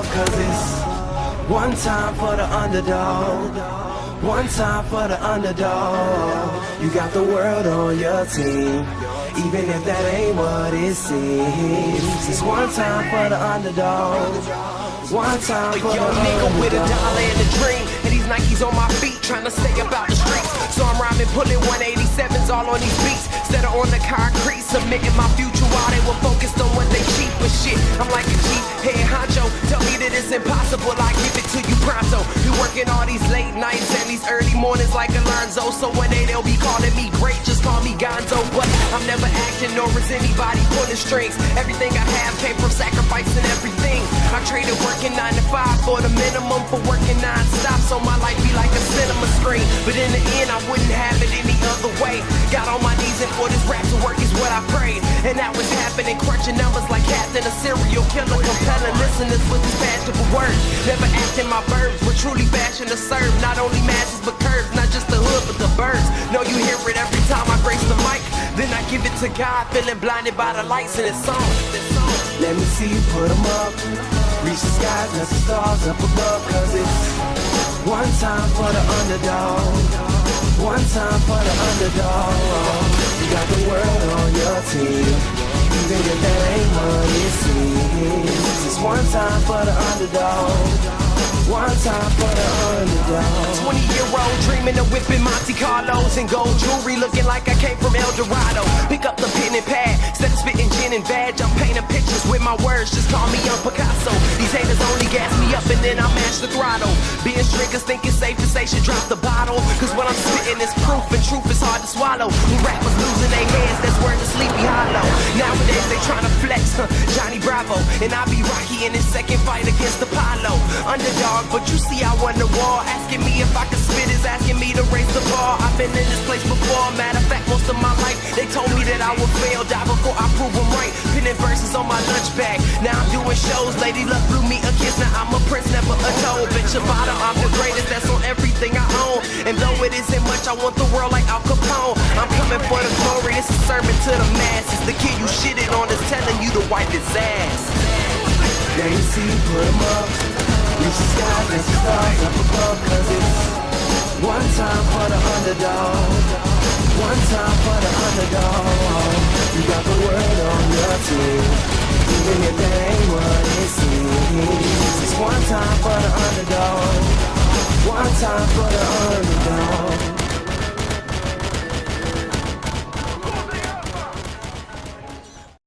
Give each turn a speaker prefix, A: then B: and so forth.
A: above, cause it's one time for the underdog. One time for the underdog. You got the world on your team, even if that ain't what it seems. It's one time for the underdog. One time for the
B: young nigga with a dollar and a dream, and these Nikes on my feet, trying to stay about the streets. So I'm rhyming, pulling 187s all on these beats, instead of on the concrete, submitting my future while they were focused on what they cheap. But shit, I'm like a G, head honcho, tell me that it's impossible, I give it to you pronto. You working all these late nights and these early mornings like Alonzo, so one day they'll be calling me great, just call me Gonzo. But I'm never acting, nor is anybody pulling strings. Everything I have came from sacrificing everything. I traded working 9 to 5 for the minimum for working non-stop, so my life be like a cinema screen. But in the end, I wouldn't have it any other way. Got on my knees and for this rap to work is what I prayed, and that was happening, crunching numbers like Captain, a serial killer, compelling listeners with his passion for words. Never acting my verbs, but truly fashion to serve not only masses but curves, not just the hood but the birds. Know you hear it every time I grace the mic, then I give it to God, feeling blinded by the lights in this song.
A: Let me see you put them up, reach the skies, let the stars up above, cause it's one time for the underdog. One time for the underdog. You got the world on your team, even if that ain't what it seems. It's one time for the underdog. One time for the underdog.
B: 20-year-old dreaming of whipping Monte Carlos and gold jewelry, looking like I came from El Dorado. Pick up the pen and pad, instead of spitting gin and vag, I'm painting pictures with my words, just call me Young Picasso. These haters only gas me up and then I mash the throttle. Being drinkers think it's safe to say should drop the bottle, cause what I'm spitting is proof, and truth is hard to swallow. When rappers losing their heads, that's word to Sleepy Hollow. Nowadays they tryna flex, Johnny Bravo, and I be Rocky in his second fight against Apollo. Underdog, but you see I won the war. Asking me if I could spit is asking me to raise the bar. I've been in this place before, matter of fact most of my life. They told me that I would fail, die before I prove them right. Pinning verses on my lunch bag, now I'm doing shows. Lady Luck blew me a kiss, now I'm a prince, never a toad. Bitch about it, I'm the greatest, that's on everything I own. And though it isn't much, I want the world like Al Capone. I'm coming for the glory, it's a sermon to the masses. The kid you shitted on is telling you to wipe his ass.
A: Let me see you put them up, reach the skies, let the stars up above, cause it's one time for the underdog. One time for the underdog. You got the world on your team, even if that ain't what it seems. It's one time for the underdog. One time for the underdog.